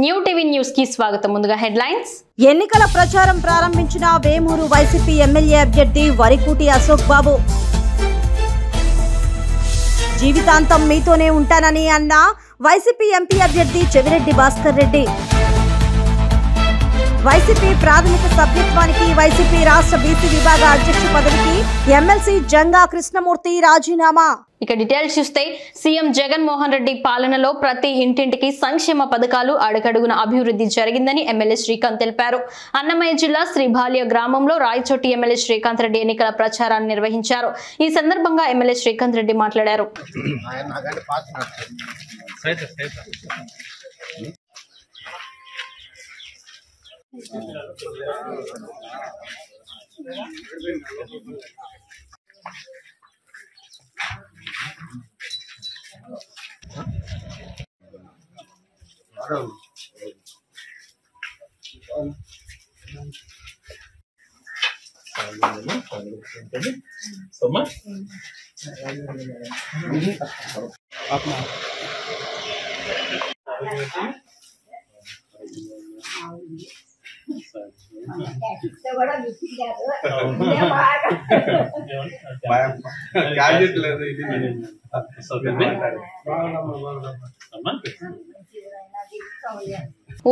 New TV news కి స్వాగతం. ముందుగా హెడ్లైన్స్. ఎన్నికల ప్రచారం ప్రారంభించిన వేమూరు వైసీపీ ఎమ్మెల్యే అభ్యర్థి వరికూటి అశోక్ బాబు. జీవితాంతం మీతోనే ఉంటానని అన్న వైసీపీ ఎంపీ అభ్యర్థి చెవిరెడ్డి భాస్కర్ రెడ్డి. వైసీపీ ప్రాథమిక సభ్యత్వానికి వైసీపీ రాష్ట్ర బీసీ విభాగ అధ్యక్ష పదవికి ఎమ్మెల్సీ జంగా కృష్ణమూర్తి రాజీనామా. ఇక డీటెయిల్స్ చూస్తే సీఎం జగన్మోహన్ రెడ్డి పాలనలో ప్రతి ఇంటింటికి సంక్షేమ పథకాలు అడుగడుగున అభివృద్ధి జరిగిందని ఎమ్మెల్యే శ్రీకాంత్ తెలిపారు. అన్నమయ్య జిల్లా శ్రీబాల్య గ్రామంలో రాయచోటి ఎమ్మెల్యే శ్రీకాంత్ రెడ్డి ఎన్నికల ప్రచారాన్ని నిర్వహించారు. ఈ సందర్భంగా ఎమ్మెల్యే శ్రీకాంత్ రెడ్డి మాట్లాడారు.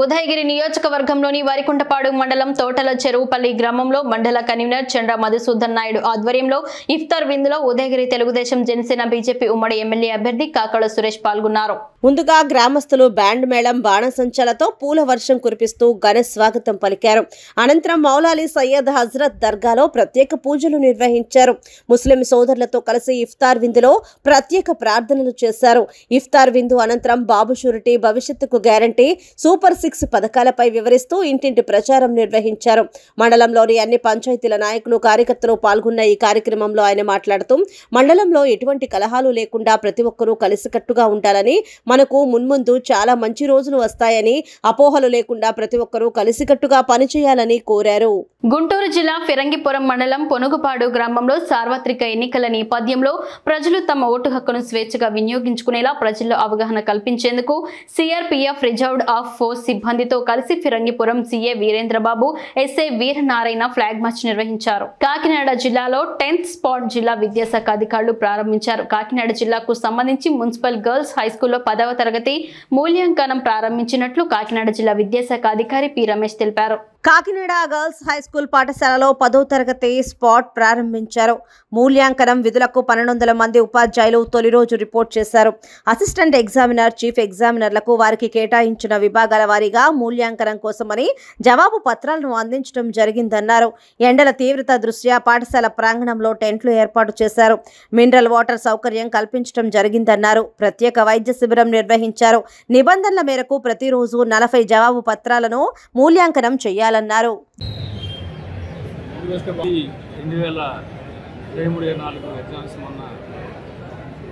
ఉదయగిరి నియోజకవర్గంలోని వరికుంటపాడు మండలం తోటల చెరువుపల్లి గ్రామంలో మండల కన్వీనర్ చంద్ర మధుసూదన్ నాయుడు ఆధ్వర్యంలో ఇఫ్తార్ విందులో ఉదయగిరి తెలుగుదేశం జనసేన బీజేపీ ఉమ్మడి ఎమ్మెల్యే అభ్యర్థి కాకళ సురేష్ పాల్గొన్నారు. ముందుగా గ్రామస్తులు బ్యాండ్ మేళం బాణసంచలతో పూల వర్షం కురిపిస్తూ ఘన స్వాగతం పలికారు. అనంతరం మౌలాలి సయ్యద్ హజరత్ దర్గాలో ప్రత్యేక పూజలు నిర్వహించారు. ముస్లిం సోదరులతో కలిసి ఇఫ్తార్ విందులో ప్రత్యేక ప్రార్థనలు చేశారు. ఇఫ్తార్ విందు అనంతరం బాబు షూరిటీ, భవిష్యత్తుకు గ్యారంటీ, సూపర్ 6 పథకాలపై వివరిస్తూ ఇంటింటి ప్రచారం నిర్వహించారు. మండలంలోని అన్ని పంచాయతీల నాయకులు, కార్యకర్తలు పాల్గొన్న ఈ కార్యక్రమంలో ఆయన మాట్లాడుతూ మండలంలో ఎటువంటి కలహాలు లేకుండా ప్రతి ఒక్కరూ కలిసికట్టుగా ఉండాలని, మనకు మున్ముందు చాలా మంచి రోజులు వస్తాయని, అపోహలు లేకుండా ప్రతి ఒక్కరూ కలిసికట్టుగా పనిచేయాలని కోరారు. గుంటూరు జిల్లా ఫిరంగిపురం మండలం పొనుగుపాడు గ్రామంలో సార్వత్రిక ఎన్నికల నేపథ్యంలో ప్రజలు తమ ఓటు హక్కును స్వేచ్ఛగా వినియోగించుకునేలా ప్రజల్లో అవగాహన కల్పించేందుకు సిఆర్పీఎఫ్ రిజర్వ్డ్ ఆఫ్ ఫోర్స్ సిబ్బందితో కలిసి Phirangipuram CA Veerendra Babu, SI Veeranarayana flag March నిర్వహించారు. కాకినాడ జిల్లాలో 10th స్పాట్ జిల్లా విద్యాశాఖ అధికారులు ప్రారంభించారు. కాకినాడ జిల్లాకు సంబంధించి మున్సిపల్ గర్ల్స్ హైస్కూల్లో 10వ తరగతి మూల్యాంకనం ప్రారంభించినట్లు కాకినాడ జిల్లా విద్యాశాఖ అధికారి పి రమేష్ తెలిపారు. కాకినాడ గర్ల్స్ హైస్కూల్ పాఠశాలలో 10వ తరగతి స్పాట్ ప్రారంభించారు. మూల్యాంకనం విధులకు 1200 మంది ఉపాధ్యాయులు తొలి రోజు రిపోర్ట్ చేశారు. అసిస్టెంట్ ఎగ్జామినర్, చీఫ్ ఎగ్జామినర్లకు వారికి కేటాయించిన విభాగాల వారీగా మూల్యాంకనం కోసమని జవాబు పత్రాలను అందించడం జరిగిందన్నారు. ఎండల తీవ్రత దృష్ట్యా పాఠశాల ప్రాంగణంలో టెంట్లు ఏర్పాటు చేశారు. మినరల్ వాటర్ సౌకర్యం కల్పించడం జరిగిందన్నారు. ప్రత్యేక వైద్య శిబిరం నిర్వహించారు. నిబంధనల మేరకు ప్రతిరోజు 40 జవాబు పత్రాలను మూల్యాంకనం చేయాలన్నారు. 2023-24 ఎగ్జామ్స్ మొన్న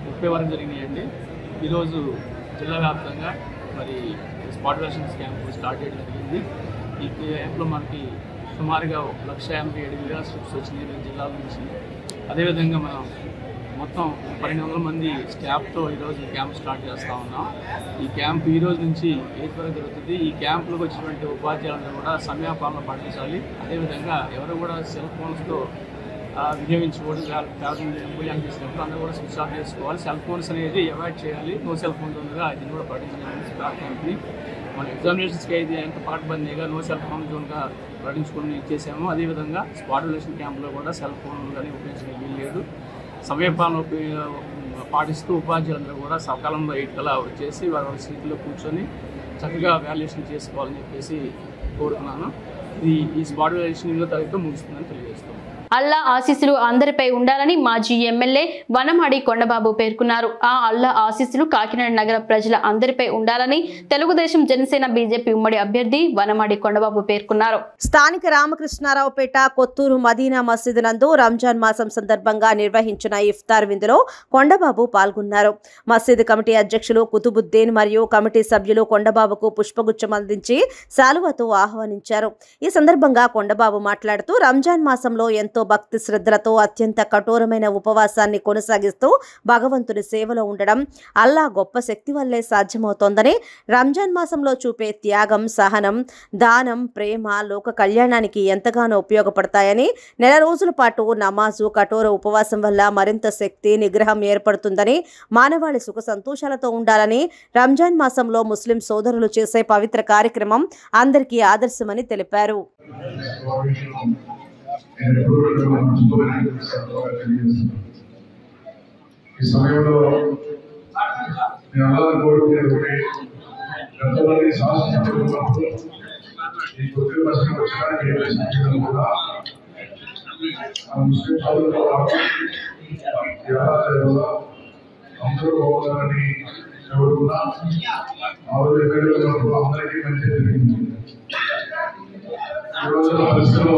30 వరకు జరిగినాయండి. ఈరోజు జిల్లా వ్యాప్తంగా మరి స్పాట్ వెరిఫికేషన్ క్యాంపు స్టార్ట్ చేయడం జరిగింది. ఈ క్యాంప్లో మనకి సుమారుగా 1,87,000 స్లిప్స్ వచ్చినాయి జిల్లాల నుంచి. అదేవిధంగా మనం మొత్తం 1200 మంది స్టాఫ్తో ఈరోజు క్యాంప్ స్టార్ట్ చేస్తూ ఉన్నాం. ఈ క్యాంప్ ఈ రోజు నుంచి 8 వరకు జరుగుతుంది. ఈ క్యాంపులకు వచ్చినటువంటి ఉపాధ్యాయులందరూ కూడా సమయపాలన పాటించాలి. అదేవిధంగా ఎవరు కూడా సెల్ ఫోన్స్తో వినియోగించుకోవడం, మూల్యాంకనం చేసినప్పుడు అందరూ కూడా స్విచ్ ఆఫ్ చేసుకోవాలి. సెల్ ఫోన్స్ అనేది అవాయిడ్ చేయాలి. నో సెల్ ఫోన్స్ ఉండగా దీన్ని కూడా పాటించాలి. స్టాఫ్ క్యాంప్ని మన ఎగ్జామినేషన్స్కి అయితే ఎంత పాటుబందీగా నో సెల్ ఫోన్ జోన్గా ప్రకటించుకొని ఇచ్చేసాము. అదేవిధంగా స్పాట్ వెరిఫికేషన్ క్యాంపులో కూడా సెల్ ఫోన్ కానీ ఉపయోగించడానికి వీల్లేదు. సమయపాలన పాటిస్తూ ఉపాధ్యాయులందరూ కూడా సకాలంలో 8 కల్లా వచ్చేసి వారి సీట్లో కూర్చొని చక్కగా వాల్యుయేషన్ చేసుకోవాలని చెప్పేసి కోరుతున్నాను. ఈ స్పాట్ వాల్యుయేషన్ 8వ తారీఖుతో ముగుస్తుందని తెలియజేస్తున్నాను. అల్లా ఆశీస్సులు అందరిపై ఉండాలని మాజీ ఎమ్మెల్యే వనమాడి కొండబాబు పేర్కొన్నారు. ఆ అల్లా ఆశీస్సులు కాకినాడ నగర ప్రజల అందరిపై ఉండాలని తెలుగుదేశం జనసేన బీజేపీ ఉమ్మడి అభ్యర్థి వనమాడి కొండబాబు పేర్కొన్నారు. స్థానిక రామకృష్ణారావుపేట కొత్తూరు మదీనా మసీదు నందు రంజాన్ మాసం సందర్భంగా నిర్వహించిన ఇఫ్తార్ విందులో కొండబాబు పాల్గొన్నారు. మసీదు కమిటీ అధ్యక్షులు కుతుబుద్దీన్ మరియు కమిటీ సభ్యులు కొండబాబుకు పుష్పగుచ్చం అందించి శాలువతో ఆహ్వానించారు. ఈ సందర్భంగా కొండబాబు మాట్లాడుతూ రంజాన్ మాసంలో ఎంతో ఎంతో భక్తి శ్రద్ధలతో అత్యంత కఠోరమైన ఉపవాసాన్ని కొనసాగిస్తూ భగవంతుని సేవలో ఉండడం అల్లా గొప్ప శక్తి వల్లే సాధ్యమవుతోందని, రంజాన్ మాసంలో చూపే త్యాగం, సహనం, దానం, ప్రేమ లోక కళ్యాణానికి ఎంతగానో ఉపయోగపడతాయని, నెల రోజుల పాటు నమాజు, కఠోర ఉపవాసం వల్ల మరింత శక్తి, నిగ్రహం ఏర్పడుతుందని, మానవాళి సుఖ సంతోషాలతో ఉండాలని రంజాన్ మాసంలో ముస్లిం సోదరులు చేసే పవిత్ర కార్యక్రమం అందరికీ ఆదర్శమని తెలిపారు. ఈ సమయంలో నేను అందరూ కోరుకునేది గతంలోని శాసనసభ్యులు ఈ కొద్ది వర్షం వచ్చినా కూడా ముస్లిం సోదరులతో అందరూ బాగున్నారని కోరుకున్నా. అందరికీ మంచి జరిగింది. ఈ రోజుల పరిస్థితుల్లో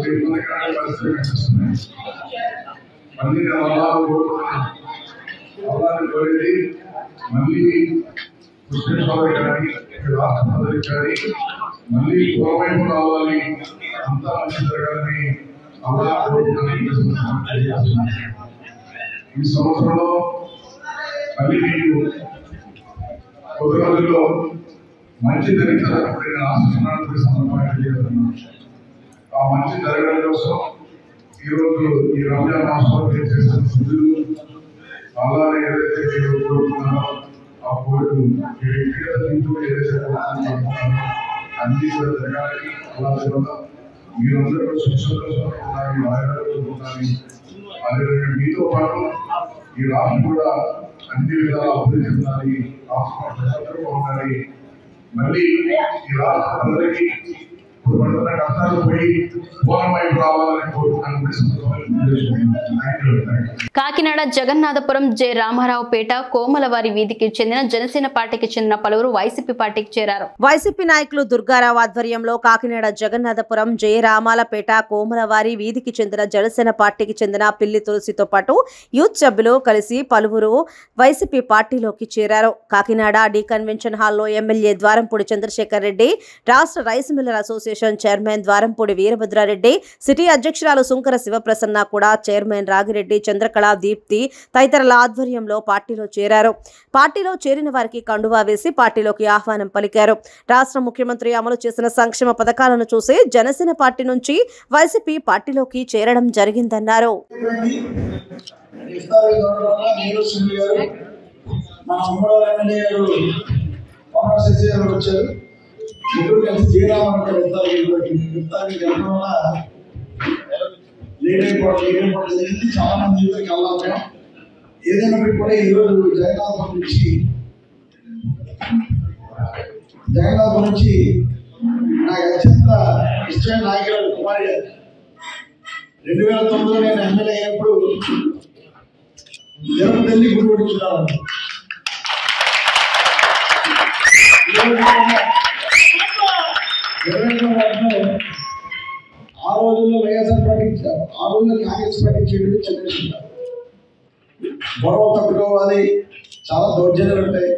ఇబ్బందికరమైన పరిస్థితులు కనిపిస్తున్నాయి. మళ్ళీ అల్లాని కోరేది మళ్ళీ ముస్లిం సోదరి కానీ రాష్ట్ర సోదరి కానీ మళ్ళీ పూర్వవైపు రావాలి, అంతా మంచి జరగాలని అల్లా కోరుకుంటున్నాను. ఈ సంవత్సరంలో మళ్ళీ మీకు కొద్ది రోజుల్లో మంచి జరిగించాలని నేను ఆశిస్తున్నాను. సందర్భంగా తెలియజేస్తున్నాను. ఆ మంచి జరగడం కోసం ఈరోజు ఈ రంజాన్ మాసంలో మీరు చేసిన శుద్ధులు అలానే ఏదైతే మీరు కోరుకున్నారో ఆ కోరికలు మీ వ్యక్తిగత జీవితంలో ఏదైతే కోరుకుంటున్నారో అన్ని కూడా జరగాలని, అలాగే మీరందరూ సుఖ సంతోషంగా ఉండాలి, ఆరోగ్యంగా ఉండాలి. అదేవిధంగా మీతో పాటు ఈ రాష్ట్రం కూడా అన్ని విధాలా అభివృద్ధి చెందాలి, రాష్ట్రం ప్రజలందరూ ఉండాలి. మళ్ళీ ఈ రాష్ట్ర ప్రజలకి ఇప్పుడు పడుతున్న కష్టాలు పోయి పూర్ణమైపు రావాలని కోరుకుంటున్నాను. కాకినాడ జగన్నాథపురం జె రామారావుపేట కోమలవారి వీధికి చెందిన జనసేన పార్టీకి చెందిన పలువురు వైసీపీ పార్టీకి చేరారు. వైసీపీ నాయకులు దుర్గారావు ఆధ్వర్యంలో కాకినాడ జగన్నాథపురం జె రామాలపేట కోమలవారి వీధికి చెందిన జనసేన పార్టీకి చెందిన పిల్లి తులసితో పాటు యూత్ సభ్యులు కలిసి పలువురు వైసీపీ పార్టీలోకి చేరారు. కాకినాడ డి కన్వెన్షన్ హాల్లో ఎమ్మెల్యే ద్వారంపూడి చంద్రశేఖర్ రెడ్డి, రాష్ట్ర rice Miller association chairman Dwarampudi Veerabhadrareddy, city అధ్యక్షురాలు సుంకర శివప్రసన్న కూడా చైర్మన్ రాగిరెడ్డి, చంద్రకళ, దీప్తి తదితరుల ఆధ్వర్యంలో పార్టీలో చేరారు. పార్టీలో చేరిన వారికి కండువా వేసి పార్టీలోకి ఆహ్వానం పలికారు. రాష్ట్ర ముఖ్యమంత్రి అమలు చేసిన సంక్షేమ పథకాలను చూసి జనసేన పార్టీ నుంచి వైసీపీ పార్టీలోకి చేరడం జరిగిందన్నారు. చాలా మంది వెళ్ళాలి. ఏదైనప్పటికీ కూడా ఈరోజు జగన్నాథం నుంచి నాకు అత్యంత ఇష్టమైన నాయకురాలు కుమారి గారు. 2009లో నేను ఎమ్మెల్యే అయినప్పుడు జగన్ గుడి కొడుతున్నాను. ఆ రోజుల్లో వైఎస్ఆర్ పార్టీ, ఆ రోజుల్లో కాంగ్రెస్ పార్టీ చేయడం చంద్రశేఖర్ గొడవ తట్టుకోవాలి, చాలా దౌర్జన్యాలు ఉంటాయి,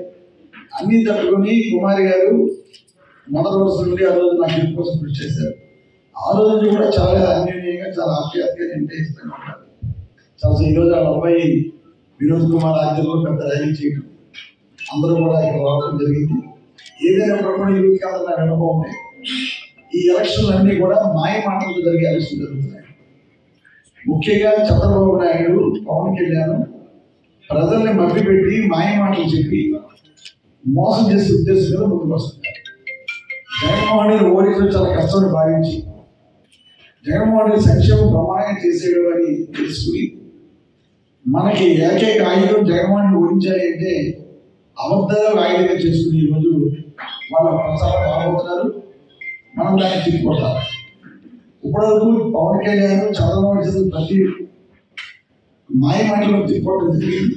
అన్ని తట్టుకొని కుమారి గారు మొదటి రోజు నుండి ఆ రోజు నాకు ఇంటి కోసం కృషి చేశారు. ఆ రోజు నుంచి కూడా చాలా అన్యోన్యంగా, చాలా ఆప్యాయతగా నేను ఇస్తూనే ఉంటాను. చాలా ఈరోజు వాళ్ళ అబ్బాయి వినోద్ కుమార్ ఆధ్వర్యంలో పెద్ద ర్యాలీ చేయడం, అందరూ కూడా ఇక్కడ రావడం జరిగింది. ఏదైనా కూడా ఈ రోజు కాదు నాకు అనుభవం ఉంటాయి. ఈ ఎలక్షన్లు అన్నీ కూడా మాయ మాటలతో జరిగే ఎలక్షన్ జరుగుతున్నాయి. ముఖ్యంగా చంద్రబాబు నాయుడు, పవన్ కళ్యాణ్ ప్రజల్ని మభ్యపెట్టి మాయ మాటలు చెప్పి మోసం చేసే ఉద్దేశం మీద ముందుకు వస్తున్నారు. జగన్మోహన్ రెడ్డి ఓడించడం చాలా కష్టమని భావించి జగన్మోహన్ రెడ్డి సంక్షేమం ప్రమాణం చేసేయడం అని తెలుసుకుని మనకి ఏకైక ఆయుధం జగన్మోహన్ రెడ్డి ఓడించాలి అంటే అబద్ధాలు ఆయుధంగా చేసుకుని ఈరోజు వాళ్ళ ప్రచారం రాబోతున్నారు. మనం దాన్ని తిప్పుకోవాలి. ఇప్పటివరకు పవన్ కళ్యాణ్ చంద్రబాబు చేసిన ప్రతి మాయ మాటలు తిప్పుకోవడం జరిగింది.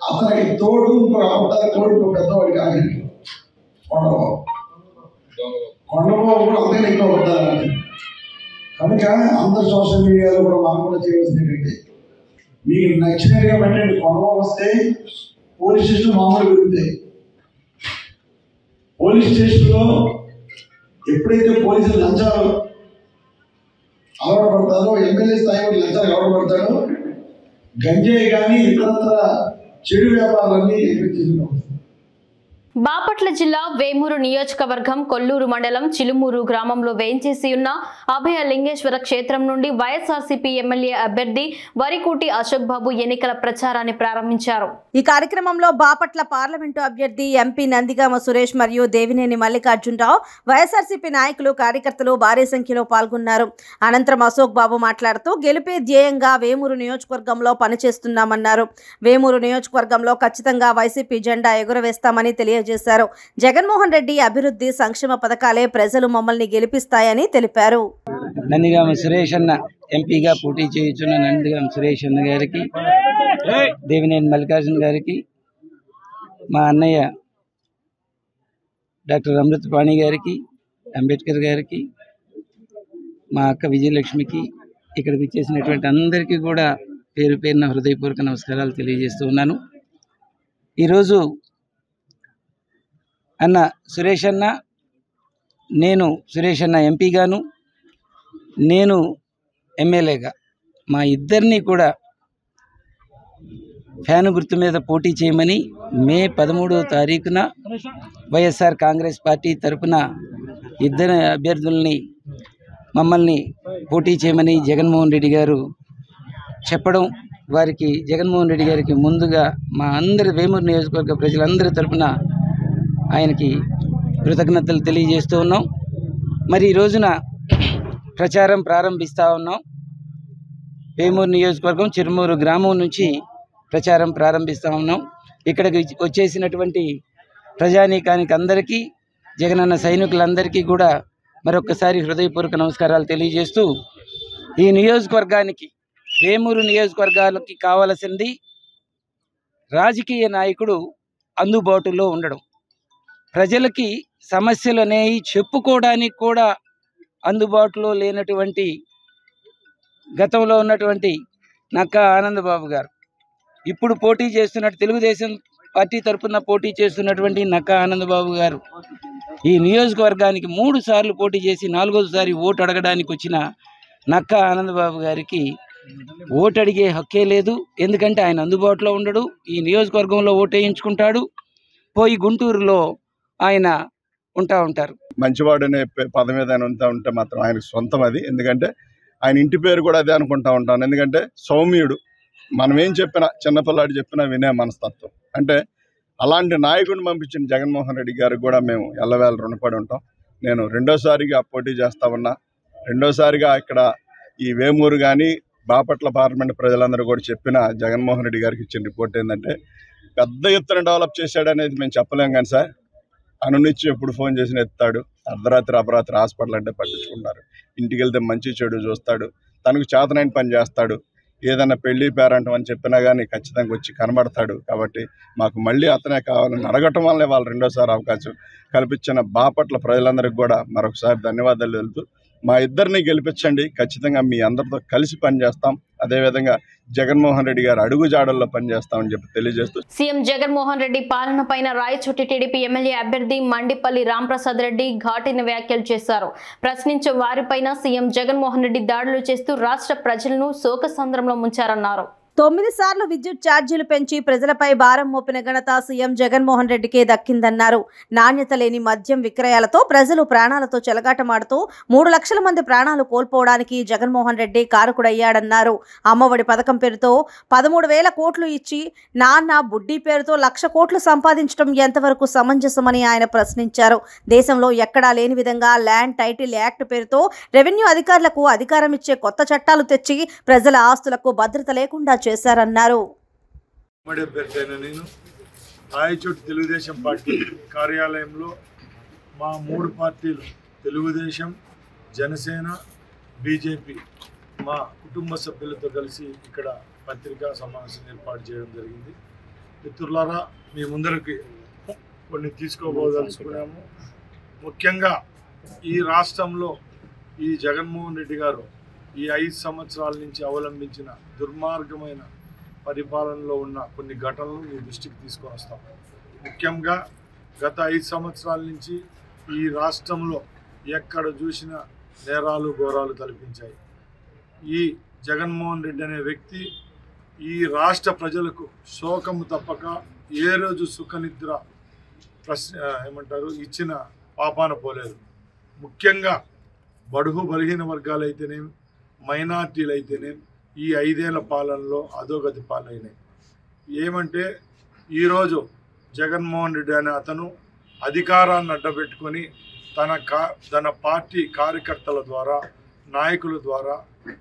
అతనికి తోడు ఇంకో అబద్ధాల తోడు ఇంకో పెద్దవాడు కాదు కొండబాబు. కొండబాబు కూడా అంతే ఎక్కువ అబద్ధాలు. కనుక అందరు సోషల్ మీడియాలో కూడా మనం కూడా చేయవలసింది ఏంటంటే, మీకు నచ్చినట్టుగా పెట్టండి. కొండబాబు వస్తే పోలీస్ స్టేషన్ మామూలు పెరుగుతాయి. పోలీస్ స్టేషన్లో ఎప్పుడైతే పోలీసులు లంచాలు అలవాటు పడతారో, ఎమ్మెల్యే స్థాయిలో లంచాలకు అలవాటు పడతారో, గంజాయి కానీ ఇతరత్ర చెడు వ్యాపారాలన్నీ ఎదుర్కొంటున్నాం. బాపట్ల జిల్లా వేమూరు నియోజకవర్గం కొల్లూరు మండలం చిలుమూరు గ్రామంలో వేంచేసి ఉన్న అభయ లింగేశ్వర క్షేత్రం నుండి వైఎస్ఆర్సీపీ ఎమ్మెల్యే అభ్యర్థి వరికూటి అశోక్ బాబు ఎన్నికల ప్రచారాన్ని ప్రారంభించారు. ఈ కార్యక్రమంలో బాపట్ల పార్లమెంటు అభ్యర్థి ఎంపీ నందిగామ సురేష్ మరియు దేవినేని మల్లికార్జునరావు, వైఎస్ఆర్సీపీ నాయకులు, కార్యకర్తలు భారీ సంఖ్యలో పాల్గొన్నారు. అనంతరం అశోక్ బాబు మాట్లాడుతూ గెలిపే ధ్యేయంగా వేమూరు నియోజకవర్గంలో పనిచేస్తున్నామన్నారు. వేమూరు నియోజకవర్గంలో ఖచ్చితంగా వైసీపీ జెండా ఎగురవేస్తామని తెలియజేశారు. జగన్మోహన్ రెడ్డి అభివృద్ధి సంక్షేమ పథకాలే ప్రజలు మమ్మల్ని గెలిపిస్తాయని తెలిపారు. నందిగామ సురేష్ అన్న ఎంపీగా పోటీ చేయుచున్న నందిగామ సురేష్ అన్న గారికి, దేవినేని మల్లికార్జున గారికి, మా అన్నయ్య డాక్టర్ అమృతపాణి గారికి, అంబేద్కర్ గారికి, మా అక్క విజయలక్ష్మికి, ఇక్కడికి వచ్చేసినటువంటి అందరికీ కూడా పేరు పేరున హృదయపూర్వక నమస్కారాలు తెలియజేస్తూ ఉన్నాను. ఈరోజు అన్న సురేష్ అన్న, సురేష్ అన్న ఎంపీగాను, నేను ఎమ్మెల్యేగా మా ఇద్దరిని కూడా ఫ్యాను గుర్తు మీద పోటీ చేయమని మే 13వ తారీఖున వైఎస్ఆర్ కాంగ్రెస్ పార్టీ తరఫున ఇద్దరు అభ్యర్థుల్ని మమ్మల్ని పోటీ చేయమని జగన్మోహన్ రెడ్డి గారు చెప్పడం, వారికి జగన్మోహన్ రెడ్డి గారికి ముందుగా మా అందరి వేమూరు నియోజకవర్గ ప్రజలందరి తరఫున ఆయనకి కృతజ్ఞతలు తెలియజేస్తూ ఉన్నాం. మరి ఈ రోజున ప్రచారం ప్రారంభిస్తూ ఉన్నాం. వేమూరు నియోజకవర్గం చిరుమూరు గ్రామం నుంచి ప్రచారం ప్రారంభిస్తూ ఉన్నాం. ఇక్కడికి వచ్చేసినటువంటి ప్రజానీకానికి అందరికీ, జగనన్న సైనికులందరికీ కూడా మరొకసారి హృదయపూర్వక నమస్కారాలు తెలియజేస్తూ, ఈ నియోజకవర్గానికి, వేమూరు నియోజకవర్గాలకి కావలసింది రాజకీయ నాయకుడు అందుబాటులో ఉండడం, ప్రజలకి సమస్యలు అనేవి చెప్పుకోవడానికి కూడా అందుబాటులో లేనటువంటి గతంలో ఉన్నటువంటి నక్కా ఆనందబాబు గారు, ఇప్పుడు పోటీ చేస్తున్నట్టు తెలుగుదేశం పార్టీ తరఫున పోటీ చేస్తున్నటువంటి నక్కా ఆనందబాబు గారు ఈ నియోజకవర్గానికి 3 సార్లు పోటీ చేసి 4వసారి ఓటు అడగడానికి వచ్చిన నక్కా ఆనందబాబు గారికి ఓటు అడిగే హక్కే లేదు. ఎందుకంటే ఆయన అందుబాటులో ఉండడు. ఈ నియోజకవర్గంలో ఓటు వేయించుకుంటాడు, పోయి గుంటూరులో ఆయన ఉంటారు. మంచివాడు అనే పదం ఏదైనా ఉంటే మాత్రం ఆయనకు సొంతం అది. ఎందుకంటే ఆయన ఇంటి పేరు కూడా అదే అనుకుంటా ఉంటాను. ఎందుకంటే సౌమ్యుడు, మనం ఏం చెప్పినా, చిన్నపిల్లాడు చెప్పినా వినే మనస్తత్వం. అంటే అలాంటి నాయకుడిని పంపించిన జగన్మోహన్ రెడ్డి గారికి కూడా మేము ఎల్లవేళ రుణపడి ఉంటాం. నేను 2వసారిగా పోటీ చేస్తా ఉన్నా. 2వసారిగా ఇక్కడ ఈ వేమూరు కానీ బాపట్ల పార్లమెంట్ ప్రజలందరూ కూడా చెప్పిన జగన్మోహన్ రెడ్డి గారికి ఇచ్చిన రిపోర్ట్ ఏంటంటే పెద్ద ఎత్తున డెవలప్ చేశాడనేది మేము చెప్పలేం. కానీ సార్ అనునిచ్చి ఎప్పుడు ఫోన్ చేసిన ఎత్తాడు. అర్ధరాత్రి అపరాత్రి హాస్పిటల్ అంటే పట్టించుకుంటారు. ఇంటికి వెళ్తే మంచి చెడు చూస్తాడు. తనకు చేతనైన పని చేస్తాడు. ఏదన్నా పెళ్లి పేరంటం అని చెప్పినా కానీ ఖచ్చితంగా వచ్చి కనబడతాడు. కాబట్టి మాకు మళ్ళీ అతనే కావాలని అడగటం వల్లే వాళ్ళు 2వసారి అవకాశం కల్పించిన బాపట్ల ప్రజలందరికీ కూడా మరొకసారి ధన్యవాదాలు తెలుపుతూ, మా ఇద్దరిని గెలిపించండి, ఖచ్చితంగా మీ అందరితో కలిసి పనిచేస్తాం. అదేవిధంగా జగన్మోహన్ రెడ్డి గారు అడుగుజాడల్లో పనిచేస్తామని చెప్పి తెలియజేస్తూ, సీఎం జగన్మోహన్ రెడ్డి పాలన పైన రాయచోటి టీడీపీ ఎమ్మెల్యే అభ్యర్థి మండిపల్లి రాంప్రసాద్ రెడ్డి ఘాటైన వ్యాఖ్యలు చేశారు. ప్రశ్నించే వారిపైన సీఎం జగన్మోహన్ రెడ్డి దాడులు చేస్తూ రాష్ట్ర ప్రజలను శోకసంద్రంలో ముంచారన్నారు. 9 సార్లు విద్యుత్ ఛార్జీలు పెంచి ప్రజలపై భారం మోపిన ఘనత సీఎం జగన్మోహన్ రెడ్డికే దక్కిందన్నారు. నాణ్యత లేని మద్యం విక్రయాలతో ప్రజలు ప్రాణాలతో చెలగాటమాడుతూ 3 లక్షల మంది ప్రాణాలు కోల్పోవడానికి జగన్మోహన్ రెడ్డి కారకుడయ్యాడన్నారు. అమ్మఒడి పథకం పేరుతో 13,000 కోట్లు ఇచ్చి నాన్న బుడ్డీ పేరుతో 1,00,000 కోట్లు సంపాదించడం ఎంతవరకు సమంజసమని ఆయన ప్రశ్నించారు. దేశంలో ఎక్కడా లేని విధంగా ల్యాండ్ టైటిల్ యాక్ట్ పేరుతో రెవెన్యూ అధికారులకు అధికారం ఇచ్చే కొత్త చట్టాలు తెచ్చి ప్రజల ఆస్తులకు భద్రత లేకుండా చేశారన్నారు. నేను రాయచోటి తెలుగుదేశం పార్టీ కార్యాలయంలో మా 3 పార్టీలు తెలుగుదేశం, జనసేన, బీజేపీ మా కుటుంబ సభ్యులతో కలిసి ఇక్కడ పత్రికా సమావేశం ఏర్పాటు చేయడం జరిగింది. మిత్రులారా, మీ ముందరికి కొన్ని తీసుకోబోదలుచుకున్నాము. ముఖ్యంగా ఈ రాష్ట్రంలో ఈ జగన్మోహన్ రెడ్డి గారు ఈ 5 సంవత్సరాల నుంచి అవలంబించిన దుర్మార్గమైన పరిపాలనలో ఉన్న కొన్ని ఘటనలు మీ దృష్టికి తీసుకొని వస్తాం. ముఖ్యంగా గత 5 సంవత్సరాల నుంచి ఈ రాష్ట్రంలో ఎక్కడ చూసినా నేరాలు ఘోరాలు తలపించాయి. ఈ జగన్మోహన్ రెడ్డి అనే వ్యక్తి ఈ రాష్ట్ర ప్రజలకు శోకము తప్పక ఏ రోజు సుఖనిద్ర ఇచ్చిన పాపాన పోలేదు. ముఖ్యంగా బడుగు బలహీన వర్గాలైతేనేమి, మైనార్టీలు అయితేనేమి ఈ 5 ఏళ్ల పాలనలో అధోగతి పాలైనాయి. ఏమంటే ఈరోజు జగన్మోహన్ రెడ్డి అనే అతను అధికారాన్ని అడ్డబెట్టుకొని తన పార్టీ కార్యకర్తల ద్వారా, నాయకుల ద్వారా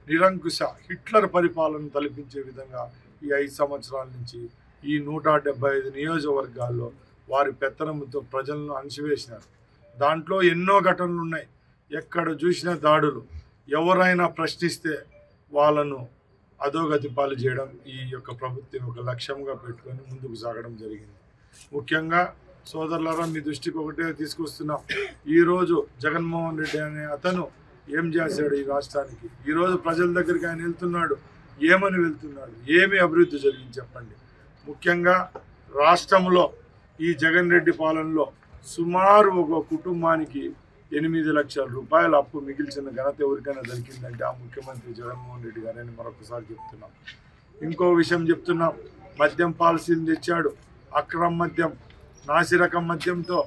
నిరంకుశ హిట్లర్ పరిపాలన తలపించే విధంగా ఈ 5 సంవత్సరాల నుంచి ఈ 175 నియోజకవర్గాల్లో వారి పెత్తనంతో ప్రజలను అణిచివేసినారు. దాంట్లో ఎన్నో ఘటనలు ఉన్నాయి. ఎక్కడ చూసినా దాడులు, ఎవరైనా ప్రశ్నిస్తే వాళ్ళను అధోగతి పాలు చేయడం ఈ యొక్క ప్రభుత్వం ఒక లక్ష్యంగా పెట్టుకొని ముందుకు సాగడం జరిగింది. ముఖ్యంగా సోదరులారా, మీ దృష్టికి ఒకటే తీసుకొస్తున్నాం. ఈరోజు జగన్మోహన్ రెడ్డి అనే అతను ఏం చేశాడు ఈ రాష్ట్రానికి? ఈరోజు ప్రజల దగ్గరికి ఆయన వెళ్తున్నాడు. ఏమని వెళ్తున్నాడు? ఏమి అభివృద్ధి జరిగింది చెప్పండి. ముఖ్యంగా రాష్ట్రంలో ఈ జగన్ రెడ్డి పాలనలో సుమారు ఒక కుటుంబానికి 8 లక్షల రూపాయల అప్పు మిగిల్చిన ఘనత ఎవరికైనా దొరికిందంటే ఆ ముఖ్యమంత్రి జగన్మోహన్ రెడ్డి గారని మరొకసారి చెప్తున్నాం. ఇంకో విషయం చెప్తున్నాం. మద్యం పాలసీలు తెచ్చాడు. అక్రమ మద్యం, నాసిరకం మద్యంతో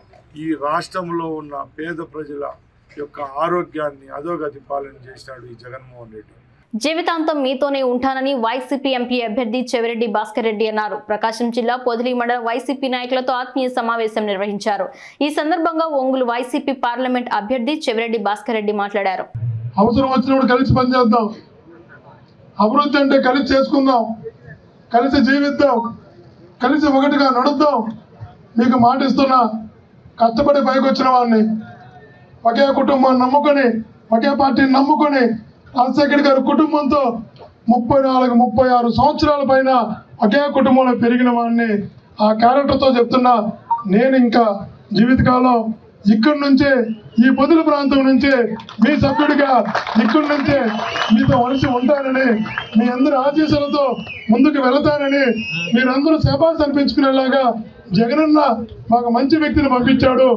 ఈ రాష్ట్రంలో ఉన్న పేద ప్రజల యొక్క ఆరోగ్యాన్ని అధోగతి పాలన చేశాడు ఈ జగన్మోహన్ రెడ్డి. జీవితాంతం మీతోనే ఉంటానని వైసీపీ ఎంపీ అభ్యర్థి చెవిరెడ్డి భాస్కర్ రెడ్డి అన్నారు. ప్రకాశం జిల్లా పొదిలి మండల వైసీపీ నాయకులతో ఆత్మీయ సమావేశం నిర్వహించారు. ఈ సందర్భంగా ఒంగోలు వైసీపీ పార్లమెంట్ అభ్యర్థి చెవిరెడ్డి భాస్కర్ రెడ్డి మాట్లాడారు. అవసరం వచ్చినప్పుడు కలిసి పనిచేద్దాం. అభివృద్ధి అంటే కలిసి చేసుకుందాం, కలిసి జీవిద్దాం, కలిసి ఒకటిగా నడుద్దాం. మీకు మాట ఇస్తున్నా, కష్టపడి పైకి వచ్చిన వాడిని, ఒకే కుటుంబాన్ని నమ్ముకొని, ఒకే పార్టీని నమ్ముకొని రాజశేఖర్ గారి కుటుంబంతో 34-36 సంవత్సరాల పైన ఒకే కుటుంబంలో పెరిగిన వాడిని. ఆ క్యారెక్టర్తో చెప్తున్నా, నేను ఇంకా జీవితకాలం ఇక్కడి నుంచే, ఈ పొదిలి ప్రాంతం నుంచే మీ సభ్యుడిగా ఇక్కడి నుంచే మీతో వలసి ఉంటానని, మీ అందరి ఆశీస్సులతో ముందుకు వెళతానని, మీరందరూ శభాస్ అనిపించుకునేలాగా జగనన్న మాకు మంచి వ్యక్తిని పంపించాడు,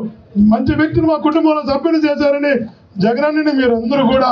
మంచి వ్యక్తిని మా కుటుంబంలో సభ్యుని చేశారని జగనన్నని మీరందరూ కూడా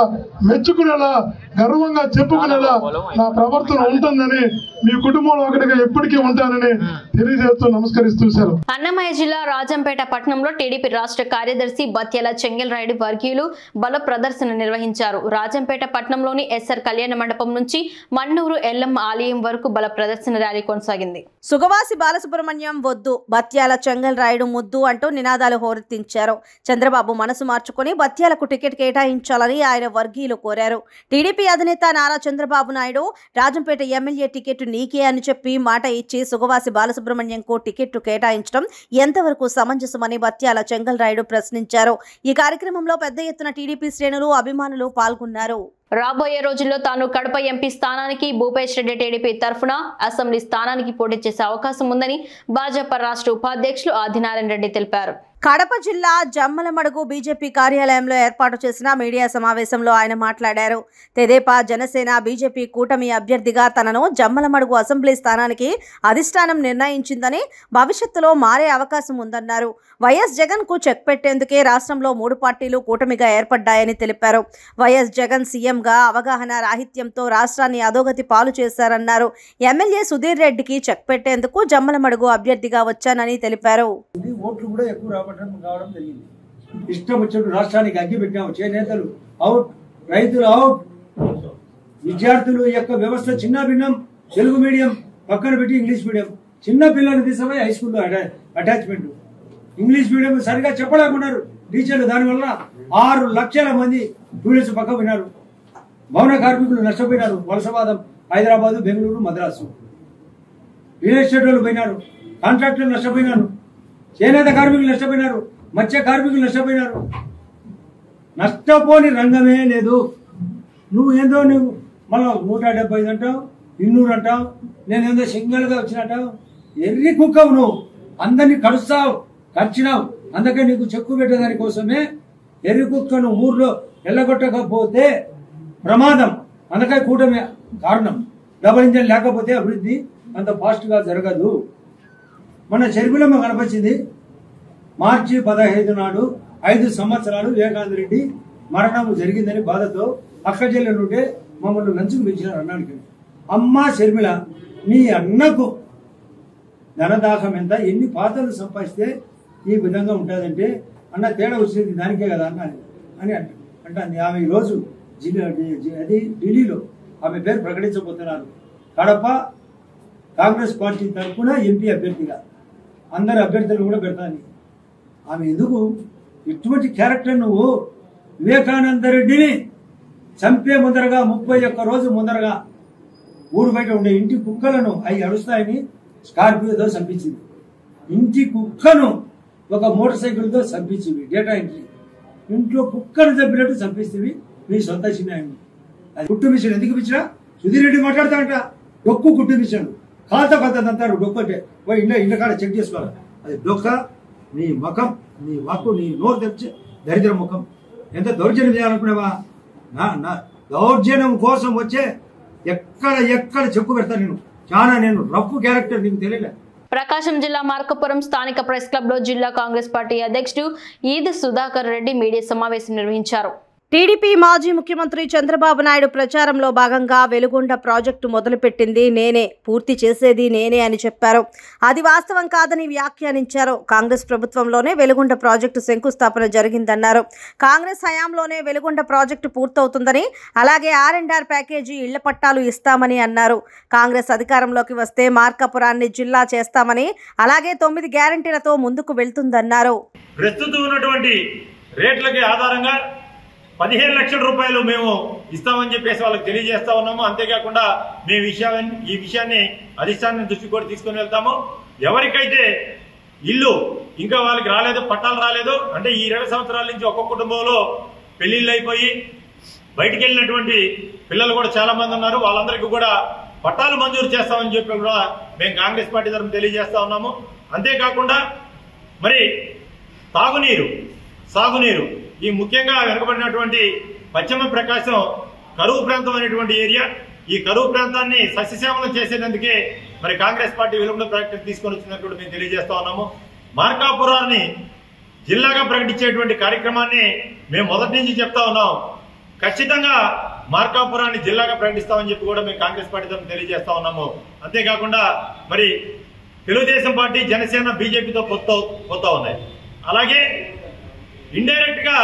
మెచ్చుకునేలా, గర్వంగా చెప్పుకునేలా నా ప్రవర్తన ఉంటుందని, మీ కుటుంబంలో ఒకటిగా ఎప్పటికీ ఉంటానని తెలియజేస్తూ నమస్కరిస్తూ సెలవు. అన్నమయ్య జిల్లా రాజంపేట పట్టణంలో టీడీపీ రాష్ట్ర కార్యదర్శి బత్యాల చెంగల్రాయుడు వర్గీయులు బల ప్రదర్శన నిర్వహించారు. రాజంపేట పట్టణంలోని ఎస్ఆర్ కళ్యాణ మండపం నుంచి మన్నూరు ఎల్లమ్మ ఆలయం వరకు బల ప్రదర్శన ర్యాలీ కొనసాగింది. సుగవాసి బాలసుబ్రహ్మణ్యం వద్దు, బత్యాల చెంగల్రాయుడు ముద్దు అంటూ నినాదాలు హోరెత్తించారు. చంద్రబాబు మనసు మార్చుకుని బత్యాలకు టికెట్ కేటాయించాలని ఆయన వర్గీయులు కోరారు. టీడీపీ అధినేత నారా చంద్రబాబు నాయుడు రాజంపేట ఎమ్మెల్యే టికెట్ నీకే అని చెప్పి మాట ఇచ్చి సుగవాసి బాలసుబ్రహ్మణ్యంకు టికెట్ కేటాయించడం ఎంతవరకు సమంజసమని బత్యాల చెంగల్రాయుడు ప్రశ్నించారు. ఈ కార్యక్రమంలో పెద్ద ఎత్తున టీడీపీ శ్రేణులు, అభిమానులు పాల్గొన్నారు. రాబోయే రోజుల్లో తాను కడప ఎంపీ స్థానానికి భూపేష్ రెడ్డి టీడీపీ తరఫున అసెంబ్లీ స్థానానికి పోటీ చేసే అవకాశం ఉందని భాజపా రాష్ట్ర ఉపాధ్యక్షులు ఆదినారాయణ రెడ్డి తెలిపారు. కడప జిల్లా జమ్మలమడుగు బీజేపీ కార్యాలయంలో ఏర్పాటు చేసిన మీడియా సమావేశంలో ఆయన మాట్లాడారు. తెదేపా, జనసేన, బీజేపీ కూటమి అభ్యర్థిగా తనను జమ్మలమడుగు అసెంబ్లీ స్థానానికి అధిష్టానం నిర్ణయించిందని, భవిష్యత్తులో మారే అవకాశం ఉందన్నారు. వైఎస్ జగన్ కు చెక్ పెట్టేందుకే రాష్ట్రంలో 3 పార్టీలు కూటమిగా ఏర్పడ్డాయని తెలిపారు. వైఎస్ జగన్ సీఎంగా అవగాహన రాహిత్యంతో రాష్ట్రాన్ని అధోగతి పాలు చేశారన్నారు. ఎమ్మెల్యే సుధీర్ రెడ్డికి చెక్ పెట్టేందుకు జమ్మలమడుగు అభ్యర్థిగా వచ్చానని తెలిపారు. రావడం జరిగింది. ఇష్టం వచ్చినట్టు రాష్ట్రానికి అగ్గి పెట్టాము. చేనేతలు అవుట్, రైతులు అవుట్, విద్యార్థులు యొక్క వ్యవస్థ చిన్న భిన్నం, తెలుగు మీడియం పక్కన పెట్టి ఇంగ్లీష్ మీడియం, చిన్న పిల్లలు తీసుకుపోయి హై స్కూల్లో అటాచ్మెంట్, ఇంగ్లీష్ మీడియం సరిగా చెప్పలేకున్నారు టీచర్లు. దానివల్ల 6 లక్షల మంది స్టూడెంట్స్ పక్క పోయినారు. భవన కార్మికులు నష్టపోయినారు. వలసవాదం హైదరాబాద్, బెంగళూరు, మద్రాసు. రియల్ ఎస్టేట్ వాళ్ళు పోయినారు. కాంట్రాక్టర్లు నష్టపోయినారు. చేనేత కార్మికులు నష్టపోయినారు. మత్స్య కార్మికులు నష్టపోయినారు. నష్టపోని రంగమే లేదు. నువ్వు మళ్ళీ 175 అంటావు, 200 అంటావు, నేనేందో సింగిల్ గా వచ్చినట్టావు. ఎర్రి కుక్కవు నువ్వు. అందరినీ కడుస్తావు, ఖర్చినావు. అందుకే నీకు చెక్కు పెట్టేదాని కోసమే ఎర్రి కుక్కను ఊర్లో ఎల్లగొట్టకపోతే ప్రమాదం. అందుకే కూటమి కారణం. డబుల్ ఇంజన్ లేకపోతే అభివృద్ధి అంత ఫాస్ట్ గా జరగదు. మన చెరుకులమ్మ కనపచ్చింది. మార్చి 15 నాడు 5 సంవత్సరాలు వివేకానంద రెడ్డి మరణం జరిగిందని బాధతో అక్కచెల్లెలుంటే మమ్మల్ని లంచ్కు పిలిచినారు అన్నానికి. అమ్మా షర్మిల, మీ అన్నకు ధనదాహం ఎంత, ఎన్ని పాత్రలు సంపాదిస్తే ఈ విధంగా ఉంటుందంటే, అన్న తేడా వచ్చింది దానికే కదా అన్న అని అంటుంది. ఆమె ఈరోజు అది ఢిల్లీలో ఆమె పేరు ప్రకటించబోతున్నారు. కడప కాంగ్రెస్ పార్టీ తరఫున ఎంపీ అభ్యర్థిగా అందరు అభ్యర్థులు కూడా పెడతాను. ఆమె ఎందుకు ఇటువంటి క్యారెక్టర్? నువ్వు వివేకానంద రెడ్డిని చంపే ముందరగా 31 రోజు ముందరగా ఊరు బయట ఉండే ఇంటి కుక్కలను అవి అడుస్తాయని స్కార్పియోతో చంపించింది. ఇంటి కుక్కను ఒక మోటార్ సైకిల్తో చంపించింది. డేటా ఎంట్రీ ఇంట్లో కుక్కను చంపినట్టు చంపిస్తుంది మీ సొంత చిన్న. అది కుట్టు మిషన్ ఎందుకు పిచ్చినా? సుధీర్ రెడ్డి మాట్లాడతాడంట, డొక్కు కుట్టు మిషన్ కాత అంటారు. డొక్కు అంటే పోయి ఇంట్లో కాడ చెక్ చేసుకోవాలి. అది డొక్క, నీ ముఖం, నీ వాక్కు, నీ నోరు తెచ్చి దరిద్ర ముఖం. ఎంత దౌర్జన్యం చేయాలనుకునేవా? నా దౌర్జన్యం కోసం వచ్చే ఎక్కడ చెక్కు పెడతాను నేను. చాలా నేను రఫ్ క్యారెక్టర్, నీకు తెలియలే. ప్రకాశం జిల్లా మార్కాపురం స్థానిక ప్రెస్ క్లబ్ లో జిల్లా కాంగ్రెస్ పార్టీ అధ్యక్షుడు ఈద్ సుధాకర్ రెడ్డి మీడియా సమావేశం నిర్వహించారు. టీడీపీ మాజీ ముఖ్యమంత్రి చంద్రబాబు నాయుడు ప్రచారంలో భాగంగా వెలుగొండ ప్రాజెక్టు మొదలుపెట్టింది నేనే, పూర్తి చేసేది నేనే అని చెప్పారు. అది వాస్తవం కాదని వ్యాఖ్యానించారు. కాంగ్రెస్ ప్రభుత్వంలోనే వెలుగొండ ప్రాజెక్టు శంకుస్థాపన జరిగిందన్నారు. కాంగ్రెస్ హయాంలోనే వెలుగొండ ప్రాజెక్టు పూర్తవుతుందని, అలాగే R&R ప్యాకేజీ ఇళ్ల పట్టాలు ఇస్తామని అన్నారు. కాంగ్రెస్ అధికారంలోకి వస్తే మార్కాపురాన్ని జిల్లా చేస్తామని, అలాగే 9 గ్యారంటీలతో ముందుకు వెళ్తుందన్నారు. ప్రస్తుతం ఉన్నటువంటి రేట్లకి ఆధారంగా 15 లక్షల రూపాయలు మేము ఇస్తామని చెప్పేసి వాళ్ళకి తెలియజేస్తా ఉన్నాము. అంతేకాకుండా మేము ఈ విషయాన్ని అధిష్టానం దృష్టికి కూడా తీసుకుని వెళ్తాము. ఎవరికైతే ఇల్లు ఇంకా వాళ్ళకి రాలేదు, పట్టాలు రాలేదు అంటే ఈ 20 సంవత్సరాల నుంచి ఒక్కొక్క కుటుంబంలో పెళ్లిళ్ళు అయిపోయి బయటికి వెళ్ళినటువంటి పిల్లలు కూడా చాలా మంది ఉన్నారు. వాళ్ళందరికీ కూడా పట్టాలు మంజూరు చేస్తామని చెప్పి కూడా మేము కాంగ్రెస్ పార్టీ తరఫున తెలియజేస్తా ఉన్నాము. అంతేకాకుండా మరి సాగునీరు ఈ ముఖ్యంగా వెనుకబడినటువంటి పశ్చిమ ప్రకాశం కరువు ప్రాంతం అనేటువంటి ఏరియా, ఈ కరువు ప్రాంతాన్ని సస్యశ్యామలం చేసేందుకే మరి కాంగ్రెస్ పార్టీ వెలుగుల ప్రాజెక్టు తీసుకొని వచ్చినట్టు మేము తెలియజేస్తా ఉన్నాము. మార్కాపురాన్ని జిల్లాగా ప్రకటించేటువంటి కార్యక్రమాన్ని మేము మొదటి నుంచి చెప్తా ఉన్నాం. ఖచ్చితంగా మార్కాపురాన్ని జిల్లాగా ప్రకటిస్తామని చెప్పి కూడా మేము కాంగ్రెస్ పార్టీ తరఫున తెలియజేస్తా ఉన్నాము. అంతేకాకుండా మరి తెలుగుదేశం పార్టీ, జనసేన, బీజేపీతో పోతా ఉన్నాయి. అలాగే ఇండైరెక్ట్ గా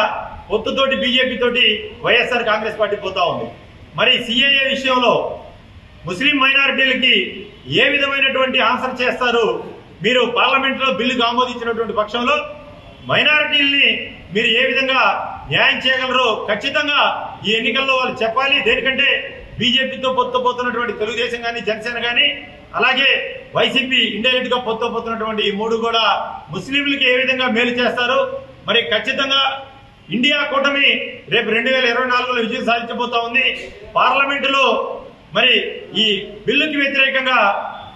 పొత్తుతోటి బీజేపీ తోటి వైఎస్ఆర్ కాంగ్రెస్ పార్టీ పోతా ఉంది. మరి సిఏఏ విషయంలో ముస్లిం మైనారిటీలకి ఏ విధమైనటువంటి ఆన్సర్ చేస్తారు? మీరు పార్లమెంట్ లో బిల్లుకు ఆమోదించినటువంటి పక్షంలో మైనారిటీల్ని మీరు ఏ విధంగా న్యాయం చేయగలరో ఖచ్చితంగా ఈ ఎన్నికల్లో వాళ్ళు చెప్పాలి. దేనికంటే బీజేపీతో పోతున్నటువంటి తెలుగుదేశం కానీ, జనసేన కానీ, అలాగే వైసీపీ ఇండైరెక్ట్ గా పోతున్నటువంటి ఈ మూడు కూడా ముస్లింలకి ఏ విధంగా మేలు చేస్తారు? మరి ఖచ్చితంగా ఇండియా కూటమి రేపు 2024లో విజయం సాధించబోతా ఉంది. పార్లమెంటులో మరి ఈ బిల్లుకి వ్యతిరేకంగా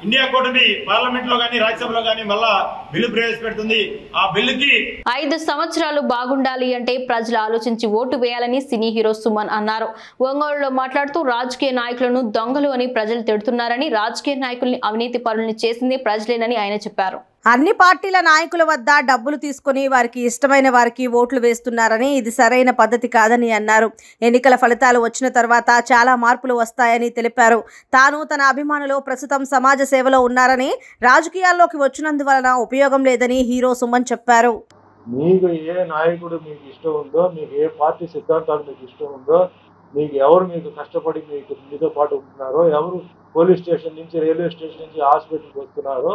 ఇండియా కూటమి పార్లమెంట్ లో గానీ, రాజ్యసభలో గానీ మళ్ళా బిల్లు ప్రవేశపెడుతుంది. ఆ బిల్లుకి 5 సంవత్సరాలు బాగుండాలి అంటే ప్రజలు ఆలోచించి ఓటు వేయాలని సినీ హీరో సుమన్ అన్నారు. ఒంగోలులో మాట్లాడుతూ రాజకీయ నాయకులను దొంగలు అని ప్రజలు తిడుతున్నారని, రాజకీయ నాయకుల్ని అవినీతి పరుల్ని చేసింది ప్రజలేనని ఆయన చెప్పారు. అన్ని పార్టీల నాయకుల వద్ద డబ్బులు తీసుకుని వారికి ఇష్టమైన వారికి ఓట్లు వేస్తున్నారని, ఇది సరైన పద్ధతి కాదని అన్నారు. ఎన్నికల ఫలితాలు వచ్చిన తర్వాత చాలా మార్పులు వస్తాయని తెలిపారు. తాను తన అభిమానులు ప్రస్తుతం సమాజ సేవలో ఉన్నారని, రాజకీయాల్లోకి వచ్చినందువలన ఉపయోగం లేదని హీరో సుమన్ చెప్పారు. మీకు ఏ నాయకుడు మీకు ఇష్టం ఉందో, మీకు ఏ పార్టీ సిద్ధాంతాలు మీకు ఇష్టం ఉందో, మీకు ఎవరు మీకు కష్టపడి మీతో పాటు ఉంటున్నారో, ఎవరు పోలీస్ స్టేషన్ నుంచి, రైల్వే స్టేషన్ నుంచి హాస్పిటల్కి వస్తున్నారో,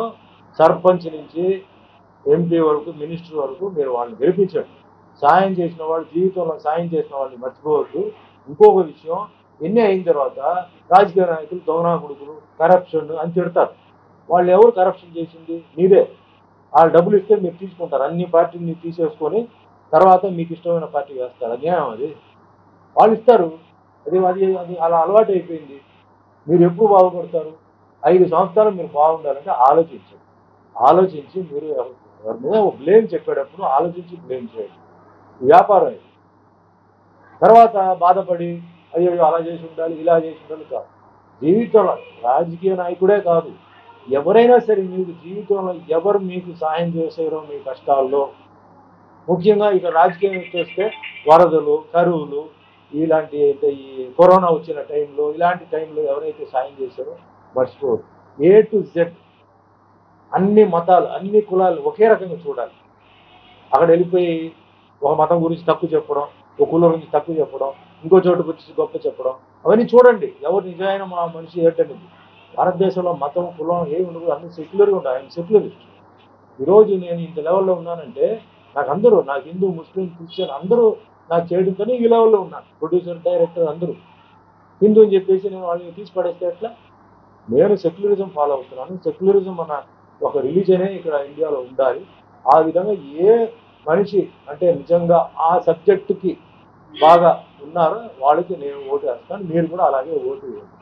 సర్పంచ్ నుంచి ఎంపీ వరకు, మినిస్టర్ వరకు మీరు వాళ్ళని గెలిపించండి. సాయం చేసిన వాళ్ళు, జీవితంలో సాయం చేసిన వాళ్ళని మర్చిపోవద్దు. ఇంకొక విషయం, ఎన్ని అయిన తర్వాత రాజకీయ నాయకులు దొంగనా కొడుకులు, కరప్షన్ అని తిడతారు. వాళ్ళు ఎవరు కరప్షన్ చేసింది? మీరే. వాళ్ళు డబ్బులు ఇస్తే మీరు తీసుకుంటారు. అన్ని పార్టీని తీసేసుకొని తర్వాత మీకు ఇష్టమైన పార్టీ వేస్తారు. అన్యాయం అది. వాళ్ళు ఇస్తారు. అది అలా అలవాటు అయిపోయింది. మీరు ఎప్పుడు బాగుపడతారు? 5 సంవత్సరాలు మీరు బాగుండాలంటే ఆలోచించి మీరు ఎవరి మీద బ్లేమ్ చెప్పేటప్పుడు ఆలోచించి బ్లేమ్ చేయండి. వ్యాపారం ఇది. తర్వాత బాధపడి అయ్యో అలా చేసి ఉండాలి, ఇలా చేసి ఉండాలి కాదు. జీవితంలో రాజకీయ నాయకుడే కాదు, ఎవరైనా సరే మీకు జీవితంలో ఎవరు మీకు సహాయం చేసారో మీ కష్టాల్లో, ముఖ్యంగా ఇక రాజకీయం చేస్తే వరదలు, కరువులు, ఇలాంటి ఈ కరోనా వచ్చిన టైంలో ఇలాంటి టైంలో ఎవరైతే సాయం చేశారో మర్చిపోరు. A to Z అన్ని మతాలు అన్ని కులాలు ఒకే రకంగా చూడాలి. అక్కడ వెళ్ళిపోయి ఒక మతం గురించి తక్కువ చెప్పడం, ఒక కులం గురించి తక్కువ చెప్పడం, ఇంకో చోటుకు వచ్చి గొప్ప చెప్పడం, అవన్నీ చూడండి. ఎవరు నిజమైన మా మనిషి ఏంటనేది. భారతదేశంలో మతం కులం ఏమి ఉండదు, అన్ని సెక్యులర్గా ఉండాలి. ఆయన సెక్యులరిస్ట్. ఈరోజు నేను ఇంత లెవెల్లో ఉన్నానంటే నాకు హిందూ ముస్లిం క్రిస్టియన్ అందరూ నాకు చేయడంతోనే ఈ లెవెల్లో ఉన్నాను. ప్రొడ్యూసర్ డైరెక్టర్ అందరూ హిందూ అని చెప్పేసి నేను వాళ్ళని తీసి పడేస్తే ఎట్లా? నేను సెక్యులరిజం ఫాలో అవుతున్నాను. సెక్యులరిజం అన్న ఒక రిలీజనే ఇక్కడ ఇండియాలో ఉండాలి. ఆ విధంగా ఏ మనిషి అంటే నిజంగా ఆ సబ్జెక్టుకి బాగా ఉన్నారో వాళ్ళకి నేను ఓటు వేస్తాను. మీరు కూడా అలాగే ఓటు వేయండి.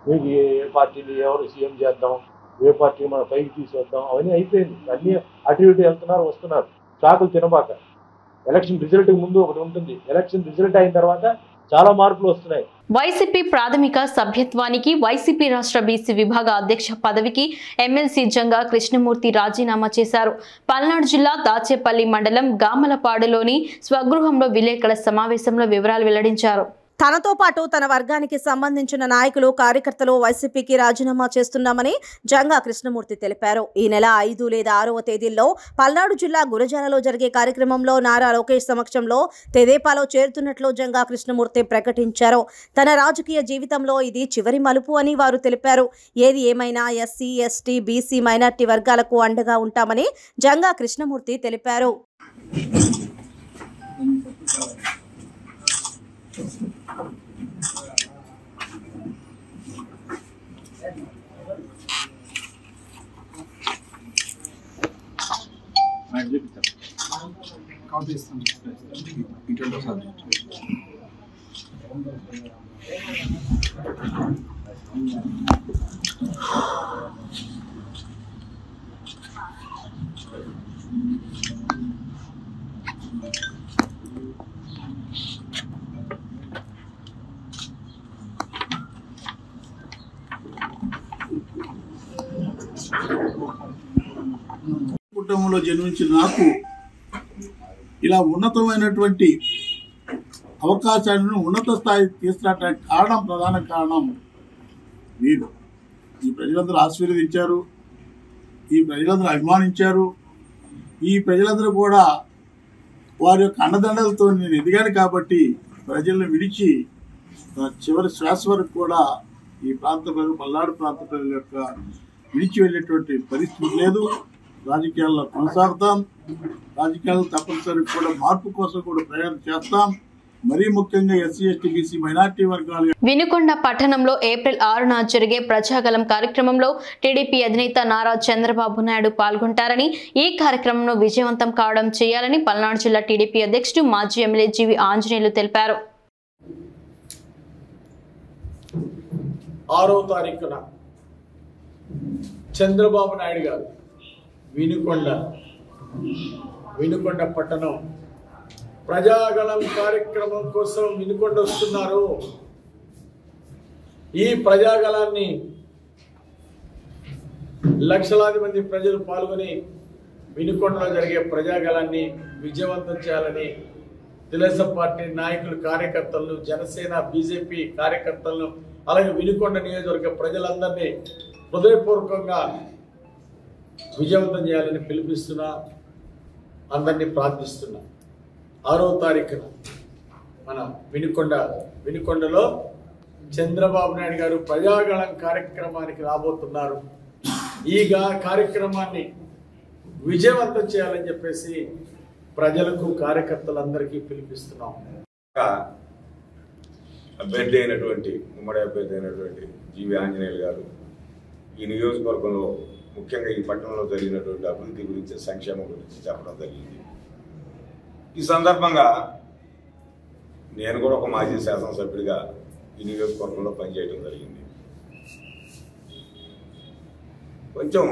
మీకు ఏ పార్టీని ఎవరు సీఎం చేద్దాం, ఏ పార్టీ మన పైకి తీసుకొద్దాం అవన్నీ అయిపోయింది. అన్నీ అటు ఇటు వెళ్తున్నారు వస్తున్నారు. షాకులు తినబాక. ఎలక్షన్ రిజల్ట్ ముందు ఒకటి ఉంటుంది, ఎలక్షన్ రిజల్ట్ అయిన తర్వాత చాలా మార్పులు వస్తున్నాయి. వైసీపీ ప్రాథమిక సభ్యత్వానికి వైసీపీ రాష్ట్ర బీసీ విభాగ అధ్యక్ష పదవికి ఎమ్మెల్సీ జంగా కృష్ణమూర్తి రాజీనామా చేశారు. పల్నాడు జిల్లా దాచేపల్లి మండలం గామలపాడులోని స్వగృహంలో విలేకరుల సమావేశంలో వివరాలు వెల్లడించారు. తనతో పాటు తన వర్గానికి సంబంధించిన నాయకులు కార్యకర్తలు వైసీపీకి రాజీనామా చేస్తున్నామని జంగా కృష్ణమూర్తి తెలిపారు. ఈ నెల 5 లేదా 6వ తేదీల్లో పల్నాడు జిల్లా గురజాలలో జరిగే కార్యక్రమంలో నారా లోకేష్ సమక్షంలో తెదేపాలో చేరుతున్నట్లు జంగా కృష్ణమూర్తి ప్రకటించారు. తన రాజకీయ జీవితంలో ఇది చివరి మలుపు అని వారు తెలిపారు. ఏది ఏమైనా ఎస్సీ, ఎస్టీ, బీసీ, మైనార్టీ వర్గాలకు అండగా ఉంటామని జంగా కృష్ణమూర్తి తెలిపారు. కుటుంబంలో జన్మించిన నాకు ఇలా ఉన్నతమైనటువంటి అవకాశాలను ఉన్నత స్థాయికి తీసుకురావడానికి ప్రధాన కారణం మీరు. ఈ ప్రజలందరూ ఆశీర్వదించారు, ఈ ప్రజలందరూ అభిమానించారు. ఈ ప్రజలందరూ కూడా వారి యొక్క అండదండలతో నేను ఎదిగాను కాబట్టి ప్రజలను విడిచి చివరి శ్వాస వరకు కూడా ఈ ప్రాంత ప్రజలు, పల్నాడు ప్రాంత ప్రజల యొక్క విడిచి వెళ్ళేటువంటి పరిస్థితి లేదు. రాజకీయాల్లో కొనసాగుతాం. రాజకీయాల్లో తప్పనిసరి కూడా మార్పు కోసం కూడా ప్రయాణం చేస్తాం. మరీ ముఖ్యంగా ఎస్సీ, ఎస్టీ, బీసీ, మైనార్టీ వర్గాలు. వినుకొండ పట్టణంలో ఏప్రిల్ 6న జరిగే ప్రజాగలం కార్యక్రమంలో టీడీపీ అధినేత నారా చంద్రబాబు నాయుడు పాల్గొంటారని, ఈ కార్యక్రమంను విజయవంతం కావడం చేయాలని పల్నాడు జిల్లా టీడీపీ అధ్యక్షుడు మాజీ ఎమ్మెల్యే జీవి ఆంజనేయులు తెలిపారు. 6వ తారీఖున చంద్రబాబు నాయుడు గారు వినుకొండ పట్టణం ప్రజాగళం కార్యక్రమం కోసం వినుకొండ వస్తున్నారు. ఈ ప్రజాగళాన్ని లక్షలాది మంది ప్రజలు పాల్గొని వినుకొండలో జరిగే ప్రజాగళాన్ని విజయవంతం చేయాలని తెలుగుదేశం పార్టీ నాయకులు, కార్యకర్తలను, జనసేన, బీజేపీ కార్యకర్తలను, అలాగే వినుకొండ నియోజకవర్గ ప్రజలందరినీ హృదయపూర్వకంగా విజయవంతం చేయాలని పిలిపిస్తున్నా, అందరినీ ప్రార్థిస్తున్నా. 6వ తారీఖున మన వినుకొండలో చంద్రబాబు నాయుడు గారు ప్రజాగళం కార్యక్రమానికి రాబోతున్నారు. ఈ కార్యక్రమాన్ని విజయవంతం చేయాలని చెప్పేసి ప్రజలకు, కార్యకర్తలందరికీ పిలిపిస్తున్నాం. అభ్యర్థి అయినటువంటి ఉమ్మడి అభ్యర్థి అయినటువంటి జీవి ఆంజనేయులు గారు ఈ నియోజకవర్గంలో ముఖ్యంగా ఈ పట్టణంలో జరిగినటువంటి అభివృద్ధి గురించి, సంక్షేమం గురించి చెప్పడం జరిగింది. ఈ సందర్భంగా నేను కూడా ఒక మాజీ శాసనసభ్యుడిగా ఈ నియోజకవర్గంలో పనిచేయడం జరిగింది. కొంచెం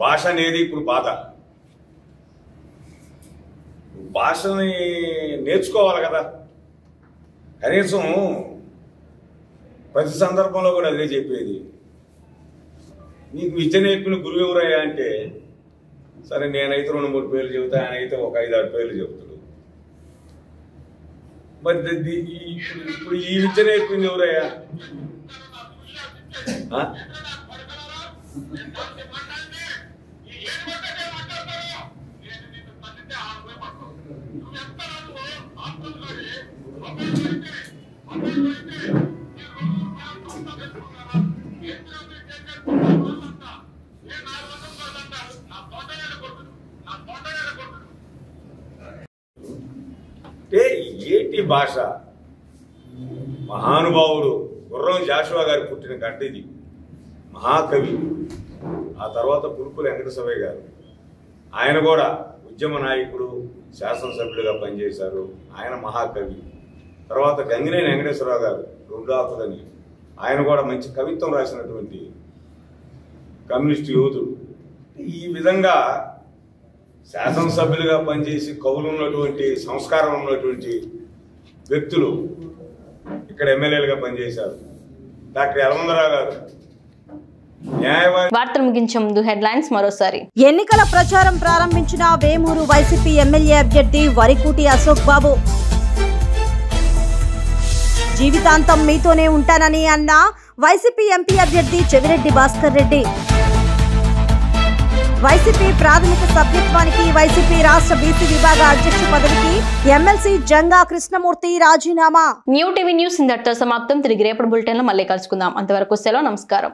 భాష అనేది ఇప్పుడు బాధ. భాషని నేర్చుకోవాలి కదా. కనీసం ప్రతి సందర్భంలో కూడా అదే చెప్పేది. నీకు విద్య నేర్పిన గురువు ఎవరయ్యా అంటే, సరే నేనైతే 2-3 పేర్లు చెబుతా, ఆయన అయితే ఒక 5-6 పేర్లు చెబుతాడు. మరి ఇప్పుడు ఈ విద్య నేర్పింది ఎవరయ్యా? అంటే ఏటి భాష? మహానుభావుడు గుర్రం జాషువా గారు పుట్టిన గడ్డ ఇది. మహాకవి. ఆ తర్వాత పులుకుల వెంకటేశ్వరయ్య గారు, ఆయన కూడా ఉద్యమ నాయకుడు, శాసనసభ్యులుగా పనిచేశారు. ఆయన మహాకవి. తర్వాత గంగినేని వెంకటేశ్వరరావు గారు రుండాకులని, ఆయన కూడా మంచి కవిత్వం రాసినటువంటి కమ్యూనిస్టు యోధుడు. ఈ విధంగా శాసనసభ్యులుగా పనిచేసి కవులు ఉన్నటువంటి, సంస్కారం ఉన్నటువంటి వ్యక్తులు ఇక్కడ ఎమ్మెల్యేలుగా పనిచేశారు. డాక్టర్ యలమందరావు గారు వార్తలు ముగించే ముందు హెడ్లైన్స్ మరోసారి. ఎన్నికల ప్రచారం ప్రారంభించిన వేమూరు వైసీపీ ఎమ్మెల్యే అభ్యర్థి వరికూటి అశోక్ బాబు. జీవితాంతం మీతోనే ఉంటానని అన్న వైసీపీ ఎంపీ అభ్యర్థి చెవిరెడ్డి భాస్కర్ రెడ్డి. వైసీపీ ప్రాథమిక సభ్యత్వానికి వైసీపీ రాష్ట్ర బీసీ విభాగ అధ్యక్ష పదవికి ఎమ్మెల్సీ జంగా కృష్ణమూర్తి రాజీనామా. న్యూ టీవీ న్యూస్ ఇంతటితో సమాప్తం. తిరిగి రేపటి బులెటిన్లో మళ్ళీ కలుసుకుందాం. అంతవరకు సెలవు. నమస్కారం.